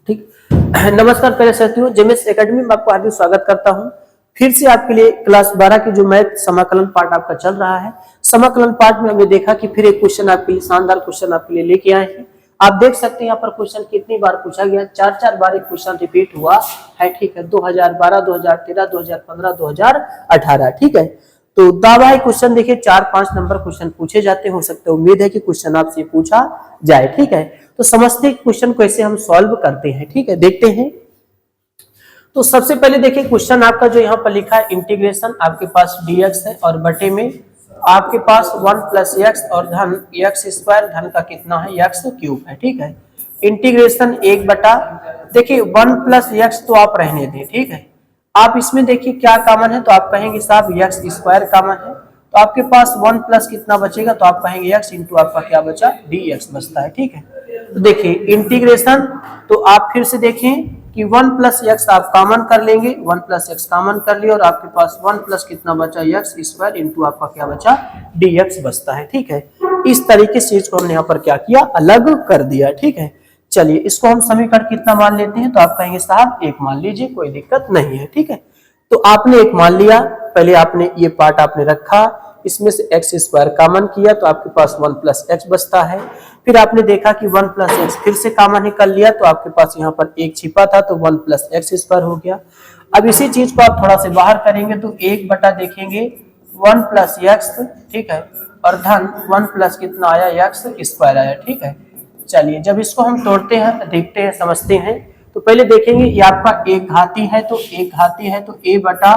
ठीक। नमस्कार प्यारे साथियों, जेएमएस एकेडमी में आपका हार्दिक स्वागत करता हूं। फिर से आपके लिए क्लास 12 की जो मैथ समाकलन पार्ट आपका चल रहा है। समाकलन पार्ट में हमने देखा कि फिर एक क्वेश्चन आपके लिए, शानदार क्वेश्चन आपके लिए लेके आए हैं। आप देख सकते हैं यहाँ पर क्वेश्चन कितनी बार पूछा गया, चार बार एक क्वेश्चन रिपीट हुआ है। ठीक है, 2012, 2013, 2015, 2018। ठीक है, तो दावा क्वेश्चन देखिए 4-5 नंबर क्वेश्चन पूछे जाते हो सकते हैं। उम्मीद है कि क्वेश्चन आपसे पूछा जाए। ठीक है, तो समझते हैं क्वेश्चन को कैसे हम सॉल्व करते हैं। ठीक है, देखते हैं। तो सबसे पहले देखिए क्वेश्चन आपका जो यहाँ पर लिखा है, इंटीग्रेशन आपके पास dx है और बटे में आपके पास 1 प्लस एक्स और धन एक्स स्क्वायर, धन का कितना है एक्स क्यूब है। ठीक है, इंटीग्रेशन 1 बटा, देखिए 1 प्लस एक्स तो आप रहने दें। ठीक है, आप इसमें देखिए क्या कॉमन है, तो आप कहेंगे साहब एक्स स्क्वायर कॉमन है, तो आपके पास 1 प्लस कितना बचेगा, तो आप कहेंगे एक्स इंटू आपका क्या बचा, dx बचता है। ठीक है, तो देखिए इंटीग्रेशन, तो आप फिर से देखें कि 1 प्लस एक्स आप कॉमन कर लेंगे, 1 प्लस एक्स कॉमन कर लिया और आपके पास 1 प्लस कितना बचा, एक्स स्क्वायर इंटू आपका क्या बचा, dx बचता है। ठीक है, इस तरीके से इसको हमने यहाँ पर क्या किया, अलग कर दिया। ठीक है, चलिए इसको हम समीकरण कितना मान लेते हैं, तो आप कहेंगे साहब 1 मान लीजिए, कोई दिक्कत नहीं है। ठीक है, तो आपने 1 मान लिया, पहले आपने ये पार्ट आपने रखा, इसमें से एक्स स्क्वायर कॉमन किया तो आपके पास 1 प्लस एक्स बचता है। फिर आपने देखा कि 1 प्लस एक्स फिर से कॉमन निकल लिया, तो आपके पास यहाँ पर एक छिपा था तो 1 प्लस एक्स स्क्वायर हो गया। अब इसी चीज को आप थोड़ा से बाहर करेंगे तो 1 बटा देखेंगे 1 प्लस एक्स, ठीक है, और धन 1 प्लस कितना आया, एक्स स्क्वायर आया। ठीक है, चलिए जब इसको हम तोड़ते हैं, देखते हैं, समझते हैं, तो पहले देखेंगे ये आपका एक घाती है, तो एक घाती है तो a बटा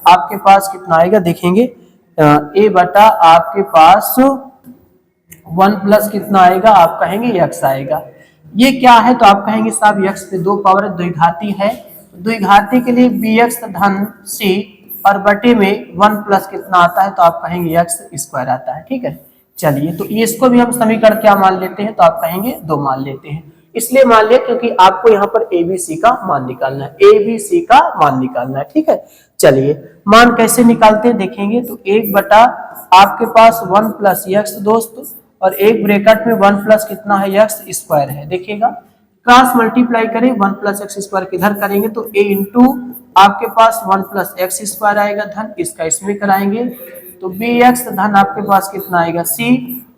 आपके पास कितना आएगा, देखेंगे a बटा आपके पास 1 प्लस कितना आएगा, आप कहेंगे x आएगा। ये क्या है, तो आप कहेंगे साहब x पे 2 पावर द्विघाती है, द्विघाती के लिए bx धन c और बटे में 1 प्लस कितना आता है, तो आप कहेंगे x स्क्वायर आता है। ठीक है, चलिए तो इसको भी हम समीकरण क्या मान लेते हैं, तो आप कहेंगे 2 मान लेते हैं। इसलिए मान लिया क्योंकि आपको यहाँ पर ABC का मान निकालना है, ABC का मान निकालना है। ठीक है, चलिए मान कैसे निकालते हैं देखेंगे, तो 1 बटा आपके पास 1 प्लस एक्स दोस्त, और एक ब्रैकेट में 1 प्लस कितना है, एक्स स्क्वायर है। देखिएगा क्रॉस मल्टीप्लाई करें, 1 प्लस एक्स स्क्वायर किधर करेंगे, तो a इंटू आपके पास 1 प्लस एक्स स्क्वायर आएगा, धन इसका इसमें कराएंगे तो bx धन आपके पास कितना आएगा c,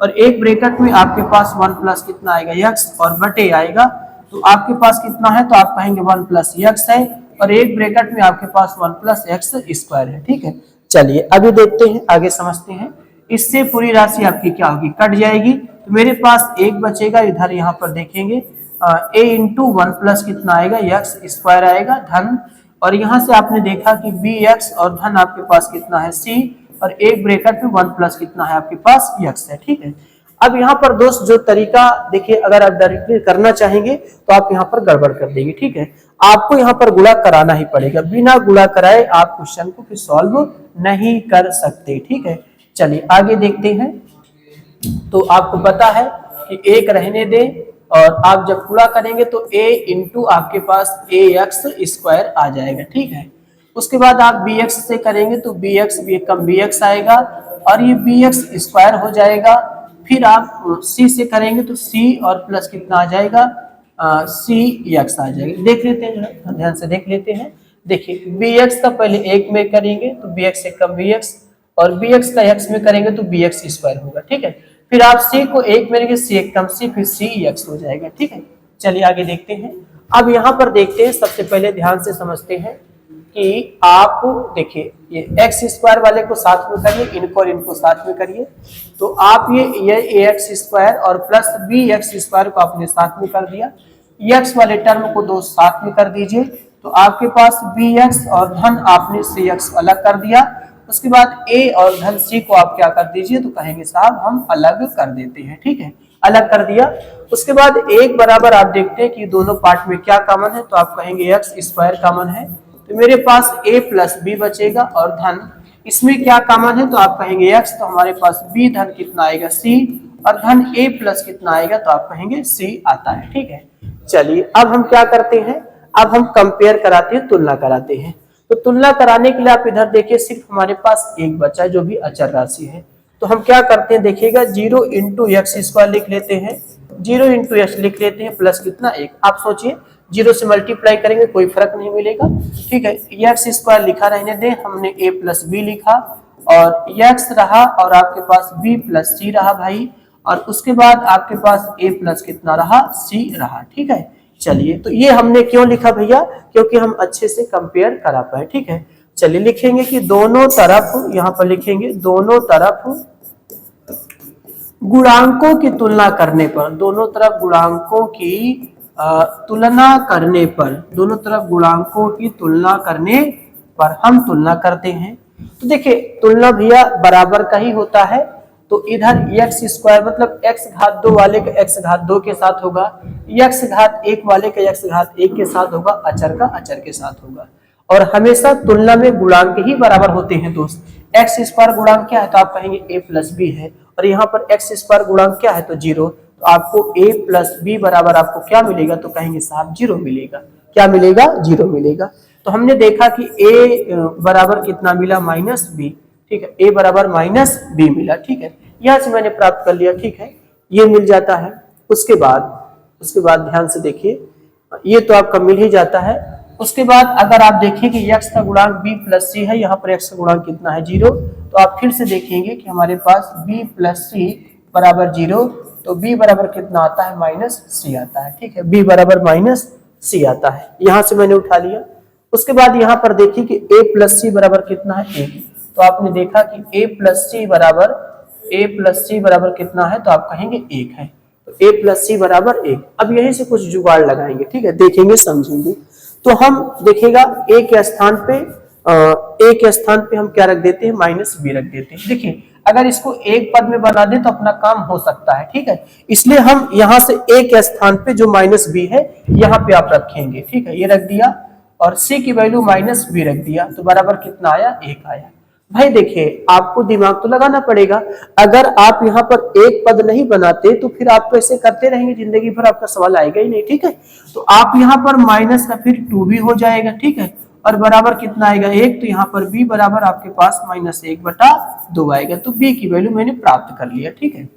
और एक ब्रैकेट में आपके पास 1 प्लस कितना आएगा, x और बटे आएगा, तो आपके पास कितना है, तो आप कहेंगे 1 प्लस x है, और एक ब्रैकेट में आपके पास 1 प्लस एक्स स्क्वायर है। ठीक है, चलिए अभी देखते हैं, आगे समझते हैं। इससे पूरी राशि आपकी क्या होगी, कट जाएगी, तो मेरे पास 1 बचेगा, इधर यहाँ पर देखेंगे a इंटू 1 प्लस कितना आएगा, एक्स स्क्वायर आएगा, धन, और यहाँ से आपने देखा कि bx और धन आपके पास कितना है c, और एक ब्रैकेट में 1 प्लस कितना है आपके पास x है। ठीक है, अब यहाँ पर दोस्त जो तरीका देखिए, अगर आप डायरेक्टली करना चाहेंगे तो आप यहाँ पर गड़बड़ कर देंगे। ठीक है, आपको यहाँ पर गुणा कराना ही पड़ेगा, बिना गुणा कराए आप क्वेश्चन को फिर सॉल्व नहीं कर सकते। ठीक है, चलिए आगे देखते हैं। तो आपको पता है कि 1 रहने दें, और आप जब गुणा करेंगे तो a इंटू आपके पास ax स्क्वायर आ जाएगा। ठीक है, उसके बाद आप bx से करेंगे तो bx भी कम bx आएगा, और ये bx स्क्वायर हो जाएगा। फिर आप c से करेंगे तो c और प्लस कितना आ जाएगा, cx आ जाएगा। देख लेते हैं, ध्यान से देख लेते हैं। देखिए bx का पहले 1 में करेंगे तो bx से कम bx, और bx का x में करेंगे तो bx स्क्वायर होगा। ठीक है, फिर आप c को 1 में करेंगे, c कम c, फिर cx हो जाएगा। ठीक है, चलिए आगे देखते हैं। अब यहाँ पर देखते हैं, सबसे पहले ध्यान से समझते हैं कि आप देखिए ये एक्स स्क्वायर वाले को साथ में करिए, इनको और इनको साथ में करिए, तो आप ये ax स्क्वायर और प्लस bx स्क्वायर को आपने साथ में कर दिया, x वाले टर्म को 2 साथ में कर दीजिए, तो आपके पास bx और धन आपने cx अलग कर दिया। उसके बाद a और धन c को आप क्या कर दीजिए, तो कहेंगे साहब हम अलग कर देते हैं। ठीक है, अलग कर दिया। उसके बाद एक बराबर आप देखते हैं कि दोनों पार्ट में क्या कॉमन है, तो आप कहेंगे एक्स स्क्वायर कॉमन है, तो मेरे पास a प्लस बी बचेगा, और धन इसमें क्या कॉमन है, तो आप कहेंगे x, तो हमारे पास b धन कितना आएगा c, और धन a प्लस कितना आएगा, तो आप कहेंगे c आता है। ठीक है, चलिए अब हम क्या करते हैं, अब हम कंपेयर कराते हैं, तुलना कराते हैं। तो तुलना कराने के लिए आप इधर देखिए, सिर्फ हमारे पास 1 बचा है जो भी अचर राशि है, तो हम क्या करते हैं देखिएगा, 0 इंटू एक्स स्क्वायर लिख लेते हैं, जीरो इंटू एक्स लिख लेते हैं प्लस कितना 1। आप सोचिए जीरो से मल्टीप्लाई करेंगे कोई फर्क नहीं मिलेगा, ठीक है। एक्स स्क्वायर लिखा रहने दें, हमने a प्लस बी लिखा और x रहा और आपके पास b प्लस सी रहा भाई, और उसके बाद आपके पास a प्लस कितना रहा c रहा, ठीक है। चलिए तो ये हमने क्यों लिखा भैया, क्योंकि हम अच्छे से कंपेयर करा पाए, ठीक है। चलिए लिखेंगे कि दोनों तरफ, यहाँ पर लिखेंगे दोनों तरफ गुणांकों की तुलना करने पर, दोनों तरफ गुणांकों की तुलना करने पर, दोनों तरफ गुणांकों की तुलना करने पर हम तुलना करते हैं। तो देखिए तुलना भैया बराबर का ही होता है, तो इधर x स्क्वायर मतलब x घात 2 वाले का x घात 2 के साथ होगा, x घात 1 वाले का x घात 1 के साथ होगा, अचर का अचर के साथ होगा। और हमेशा तुलना में गुणांक ही बराबर होते हैं दोस्त। x स्क्वायर गुणांक क्या है तो आप कहेंगे a प्लस बी है, और यहाँ पर x स्क्वायर गुणांक क्या है तो 0, तो आपको a प्लस बी बराबर आपको क्या मिलेगा तो कहेंगे साहब 0 मिलेगा। क्या मिलेगा? 0 मिलेगा। तो हमने देखा कि a बराबर कितना मिला -b, ठीक है, a बराबर -b मिला, ठीक है। यहाँ से मैंने प्राप्त कर लिया, ठीक है, ये मिल जाता है। उसके बाद ध्यान से देखिए, ये तो आपका मिल ही जाता है। उसके बाद अगर आप देखें कि x का गुणांक b प्लस सी है, यहाँ पर x का गुणांक कितना है 0, तो आप फिर से देखेंगे कि हमारे पास b प्लस सी बराबर 0, तो b बराबर कितना आता है -c आता है, ठीक है, b बराबर -c आता है। यहाँ से मैंने उठा लिया। उसके बाद यहाँ पर देखिए कि a प्लस सी बराबर कितना है 1, तो आपने देखा कि a प्लस सी बराबर कितना है तो आप कहेंगे 1 है, तो a प्लस सी बराबर 1। अब यहीं से कुछ जुगाड़ लगाएंगे, ठीक है, देखेंगे समझेंगे। तो हम देखेगा a के स्थान पे हम क्या रख देते हैं -b रख देते हैं। देखिए अगर इसको एक पद में बना दे तो अपना काम हो सकता है, ठीक है, इसलिए हम यहाँ से a के स्थान पे जो -b है यहाँ पे आप रखेंगे, ठीक है, ये रख दिया और c की वैल्यू -b रख दिया, तो बराबर कितना आया 1 आया। भाई देखिए आपको दिमाग तो लगाना पड़ेगा, अगर आप यहाँ पर एक पद नहीं बनाते तो फिर आप तो ऐसे करते रहेंगे जिंदगी भर, आपका सवाल आएगा ही नहीं, ठीक है। तो आप यहाँ पर माइनस का फिर 2 भी हो जाएगा, ठीक है, और बराबर कितना आएगा 1, तो यहाँ पर b बराबर आपके पास -1/2 आएगा। तो b की वैल्यू मैंने प्राप्त कर लिया, ठीक है।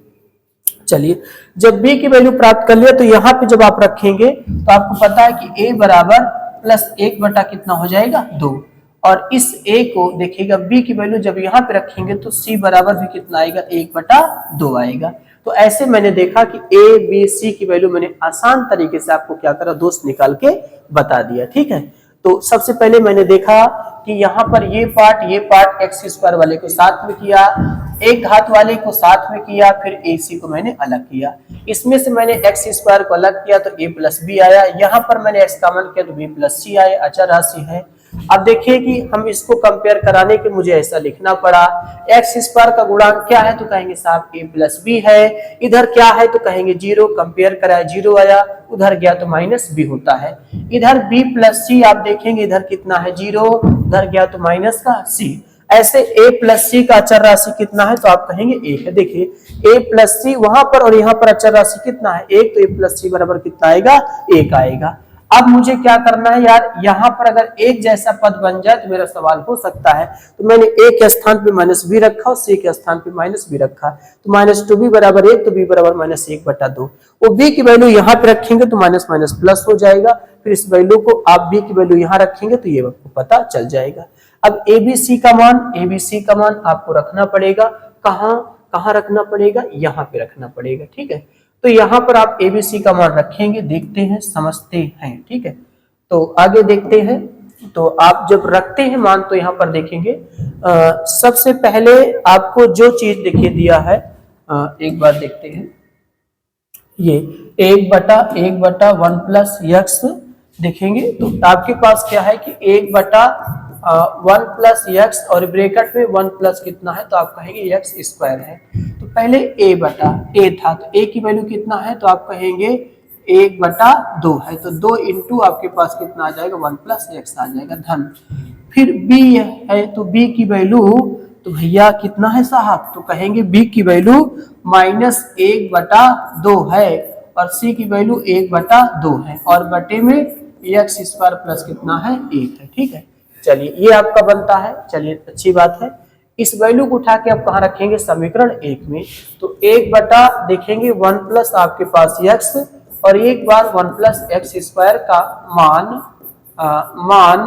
चलिए जब b की वैल्यू प्राप्त कर लिया तो यहाँ पे जब आप रखेंगे तो आपको पता है कि a बराबर +1 बटा कितना हो जाएगा 2, और इस a को देखिएगा b की वैल्यू जब यहाँ पे रखेंगे तो c बराबर भी कितना आएगा 1/2 आएगा। तो ऐसे मैंने देखा कि a b c की वैल्यू मैंने आसान तरीके से आपको क्या करा दोस्त निकाल के बता दिया, ठीक है। तो सबसे पहले मैंने देखा कि यहाँ पर ये पार्ट x स्क्वायर वाले को साथ में किया, एक घात वाले को साथ में किया, फिर ac को मैंने अलग किया। इसमें से मैंने x स्क्वायर को अलग किया तो a प्लस बी आया, यहाँ पर मैंने x कॉमन किया तो b प्लस सी आया, अचर राशि है। अब देखिए कि हम इसको कंपेयर कराने के मुझे ऐसा लिखना पड़ा, x स्क्वायर का गुणांक क्या है तो कहेंगे साहब a प्लस बी है, इधर क्या है तो कहेंगे 0, कंपेयर कराया 0 आया, उधर गया तो -b होता है। इधर b प्लस सी आप देखेंगे इधर कितना है 0, उधर गया तो -c। ऐसे a प्लस सी का अचर राशि कितना है तो आप कहेंगे 1 है। देखिए a प्लस सी वहां पर और यहाँ पर अचर राशि कितना है 1, तो a प्लस सी बराबर कितना आएगा 1 आएगा। अब मुझे क्या करना है यार, यहाँ पर अगर एक जैसा पद बन जाए तो मेरा सवाल हो सकता है, तो मैंने a के स्थान पे -b रखा और c के स्थान पे -b रखा, तो -2b बराबर 1, तो b बराबर -1/2। वो b की वैल्यू यहाँ पे रखेंगे तो माइनस माइनस प्लस हो जाएगा, फिर इस वैल्यू को आप b की वैल्यू यहाँ रखेंगे तो ये आपको पता चल जाएगा। अब abc का मान आपको रखना पड़ेगा, कहाँ रखना पड़ेगा, यहाँ पे रखना पड़ेगा, ठीक है। तो यहाँ पर आप abc का मान रखेंगे, देखते हैं समझते हैं, ठीक है। तो आगे देखते हैं, तो आप जब रखते हैं मान तो यहाँ पर देखेंगे सबसे पहले आपको जो चीज देखिए दिया है, एक बार देखते हैं, ये 1/1 प्लस x देखेंगे तो आपके पास क्या है कि 1/1 प्लस x और ब्रैकेट में 1 प्लस कितना है तो आप कहेंगे x स्क्वायर है। तो पहले a था तो a की वैल्यू कितना है तो आप कहेंगे 1/2 है, तो 2 इंटू आपके पास कितना आ जाएगा 1 प्लस x आ जाएगा धन। फिर b है तो b की वैल्यू तो भैया कितना है साहब तो कहेंगे b की वैल्यू -1/2 है और c की वैल्यू 1/2 है और बटे में x स्क्वायर प्लस कितना है 1 है, ठीक है। चलिए ये आपका बनता है, चलिए अच्छी बात है। इस वैल्यू को उठा के आप कहाँ रखेंगे, समीकरण 1 में। तो 1 बटा देखेंगे 1 प्लस आपके पास x, और एक बार 1 प्लस एक्स स्क्वायर का मान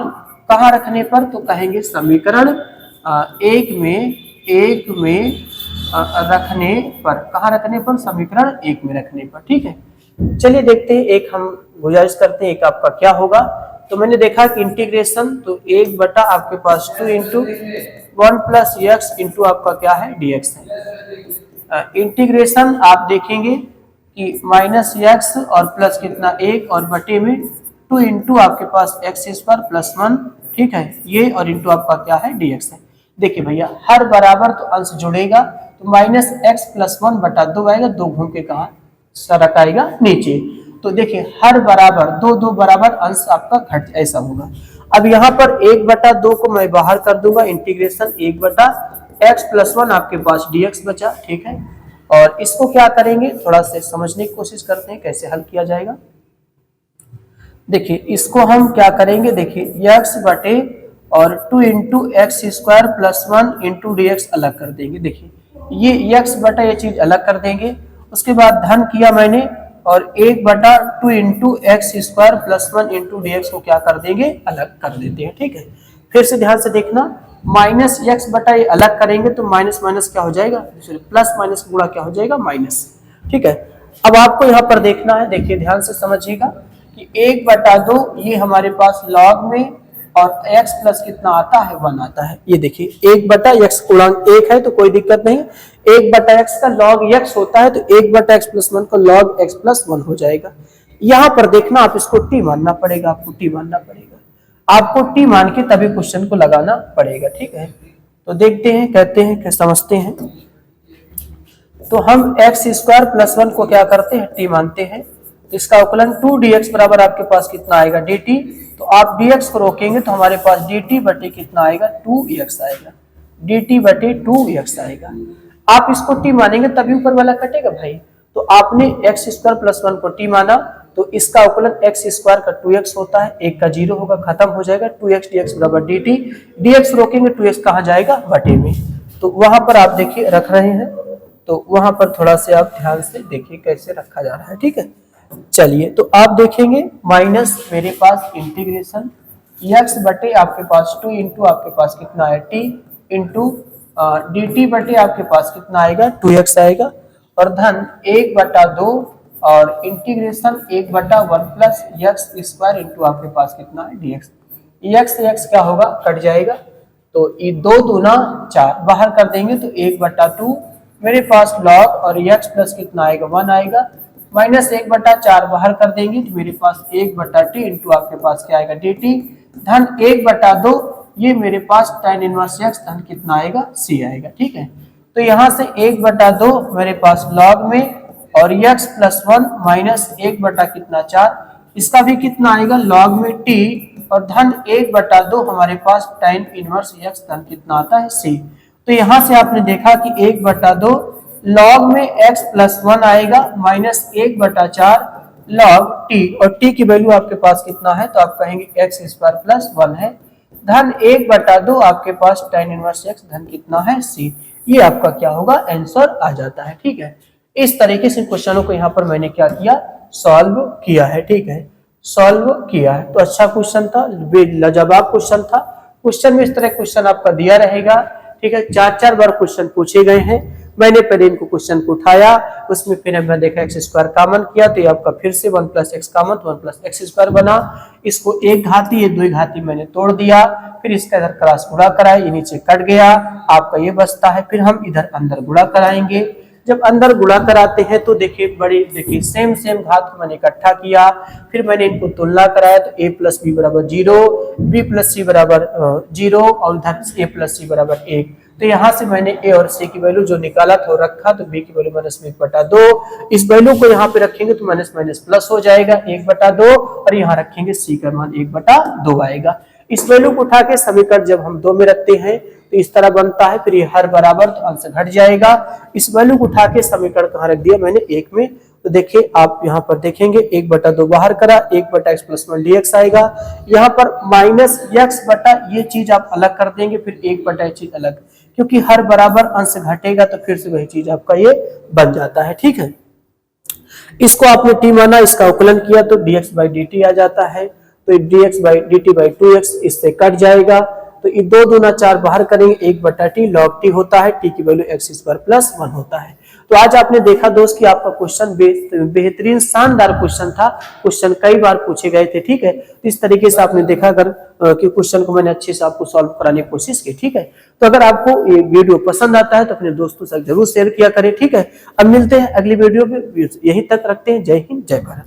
कहाँ रखने पर, तो कहेंगे समीकरण 1 में रखने पर। कहाँ रखने पर, समीकरण 1 में रखने पर। ठीक है, चलिए देखते हैं, एक हम गुजारिश करते हैं, एक आपका क्या होगा। तो मैंने देखा कि इंटीग्रेशन, तो 1 बटा आपके पास 2 इंटू 1 प्लस एक्स इंटू आपका क्या है, dx है। इंटीग्रेशन आप देखेंगे कि माइनस एक्स और प्लस कितना 1 और बटे में 2 इंटू आपके पास एक्स स्क्वायर प्लस 1। ठीक है, ये और इंटू आपका क्या है, dx है। देखिए भैया, हर बराबर तो अंश जुड़ेगा, तो माइनस एक्स प्लस 1 बटा 2 आएगा, 2 घूम के कहा सरक आएगा नीचे। तो देखिए हर बराबर 2 बराबर अंश आपका घट ऐसा होगा। अब यहाँ पर 1 बटा 2 को मैं बाहर कर दूंगा, इंटीग्रेशन 1 बटा एक्स प्लस 1 आपके पास dx बचा। ठीक है, और इसको क्या करेंगे, थोड़ा से समझने की कोशिश करते हैं कैसे हल किया जाएगा। देखिए इसको हम क्या करेंगे, देखिए x बटे और 2 into x square plus 1 into dx अलग कर देंगे। देखिए ये x बटा ये चीज अलग कर देंगे। उसके बाद धन किया मैंने, और 1 बटा 2 into x square plus 1 into dx को क्या कर देंगे, अलग कर देते हैं। ठीक है, फिर से ध्यान से देखना, माइनस एक्स बटा ये अलग करेंगे तो माइनस माइनस क्या हो जाएगा, प्लस माइनस गुणा क्या हो जाएगा, माइनस। ठीक है, अब आपको यहाँ पर देखना है, देखिए ध्यान से समझिएगा कि 1 बटा 2 ये हमारे पास लॉग में, और x प्लस कितना आता है, 1 आता है। ये देखिए 1 बटा x गुणांक 1 है तो कोई दिक्कत नहीं, 1 बटा x का log x होता है, तो 1 बटा x प्लस 1 का log x प्लस 1 हो जाएगा। यहाँ पर देखना, आप इसको t मानना पड़ेगा, आपको t मानना पड़ेगा, आपको t मान के तभी क्वेश्चन को लगाना पड़ेगा। ठीक है, तो देखते हैं, कहते हैं कि समझते हैं। तो हम एक्स स्क्वायर प्लस 1 को क्या करते हैं, t मानते हैं। तो इसका अवकलन 2dx बराबर आपके पास कितना आएगा, dt। तो आप dx को रोकेंगे तो हमारे पास dt बटे कितना आएगा, 2x आएगा, dt बटे 2x आएगा। आप इसको t मानेंगे तभी ऊपर वाला कटेगा भाई। तो आपने एक्स स्क्वायर प्लस 1 को t माना, तो इसका अवकलन एक्स स्क्वायर का 2x होता है, एक का 0 होगा, खत्म हो जाएगा, 2x dx बराबर dt। dx रोकेंगे 2x कहाँ जाएगा, बटे में। तो वहां पर आप देखिए रख रहे हैं, तो वहां पर थोड़ा से आप ध्यान से देखिए कैसे रखा जा रहा है। ठीक है, चलिए तो आप देखेंगे माइनस मेरे पास इंटीग्रेशन x बटे आपके पास 2 इंटू आपके पास कितना है t इंटू dt बटे आपके पास कितना आएगा, 2x आएगा, और धन 1 बटा 2 और इंटीग्रेशन 1 बटा 1 प्लस एक्स स्क्वायर इंटू आपके पास कितना है, dx। x से x क्या होगा, कट जाएगा, तो ये 2 दूना 4 बाहर कर देंगे तो 1 बटा 2 मेरे पास log, और x प्लस कितना आएगा, 1 आएगा, माइनस 1 बटा 4 बाहर कर देंगे तो मेरे पास 1 बटा t इंटू आपके पास क्या आएगा, dt, धन 1 बटा 2 ये मेरे पास tan इनवर्स x, धन कितना आएगा, c आएगा। ठीक है, तो यहाँ से 1 बटा 2 मेरे पास log में, और x प्लस 1 माइनस 1 बटा कितना 4, इसका भी कितना आएगा, log में t, और धन 1 बटा 2 हमारे पास tan इनवर्स x, धन कितना आता है, c। तो यहाँ से आपने देखा कि 1 बटा 2 log में x प्लस 1 आएगा, माइनस 1 बटा 4 log t, और t की वैल्यू आपके पास कितना है, तो आप कहेंगे x स्क्वायर प्लस 1 है, धन 1 बटा 2 आपके पास tan इनवर्स x, धन कितना है, c। ये आपका क्या होगा, आंसर आ जाता है। ठीक है, इस तरीके से क्वेश्चनों को यहाँ पर मैंने क्या किया, सॉल्व किया है। ठीक है, सॉल्व किया है, तो अच्छा क्वेश्चन था, लाजवाब क्वेश्चन था। क्वेश्चन में इस तरह क्वेश्चन आपका दिया रहेगा। ठीक है, 4 बार क्वेश्चन पूछे गए हैं, मैंने पहले इनको क्वेश्चन को उठाया, उसमें फिर हमने देखा एक्स स्क्वायर कॉमन किया, तो ये आपका फिर से 1 प्लस एक्स कॉमन, तो 1 प्लस एक्स स्क्वायर बना। इसको एक घाती, ये 2 घाती मैंने तोड़ दिया, फिर इसका इधर क्रॉस गुणा कराया, ये नीचे कट गया, आपका ये बचता है। फिर हम इधर अंदर गुणा कराएंगे। जब अंदर गुणा कराते हैं तो देखिए देखिए सेम घात को मैंने इकट्ठा किया, फिर मैंने इनको तुलना कराया, तो a प्लस बी बराबर 0, b प्लस सी बराबर 0, और इधर a प्लस सी बराबर 1। तो यहाँ से मैंने a और c की वैल्यू जो निकाला था रखा, तो b की वैल्यू माइनस 1 बटा 2, इस वैल्यू को यहाँ पे रखेंगे तो माइनस माइनस प्लस हो जाएगा 1 बटा 2, और यहाँ रखेंगे c का मान 1 बटा 2 आएगा। इस वैल्यू को उठा के समीकरण जब हम 2 में रखते हैं तो इस तरह बनता है, फिर ये हर बराबर तो अंश घट जाएगा। इस वैल्यू को उठा के समीकरण कहाँ रख दिया मैंने, 1 में। तो देखिए आप यहाँ पर देखेंगे 1 बटा 2 बाहर करा, 1 बटा एक्स प्लस 1 dx आएगा। यहाँ पर माइनस एक्स बटा ये चीज आप अलग कर देंगे, फिर 1 बटा चीज अलग, क्योंकि हर बराबर अंश घटेगा तो फिर से वही चीज आपका ये बन जाता है। ठीक है, इसको आपने टी माना, इसका अवकलन किया तो dx बाई dt आ जाता है, तो dx by dt by 2x इससे कट जाएगा, तो ये 2 दूना 4 बाहर करेंगे, 1/t log t होता है, t की वैल्यू x स्क्वायर प्लस 1 होता है। तो आज आपने देखा दोस्त कि आपका क्वेश्चन बेहतरीन शानदार क्वेश्चन था, क्वेश्चन कई बार पूछे गए थे। ठीक है, तो इस तरीके से आपने देखा अगर कि क्वेश्चन को मैंने अच्छे से आपको सॉल्व कराने की कोशिश की। ठीक है, तो अगर आपको ये वीडियो पसंद आता है तो अपने दोस्तों से जरूर शेयर किया करें। ठीक है, अब मिलते हैं अगली वीडियो में, यहीं तक रखते हैं। जय हिंद, जय भारत।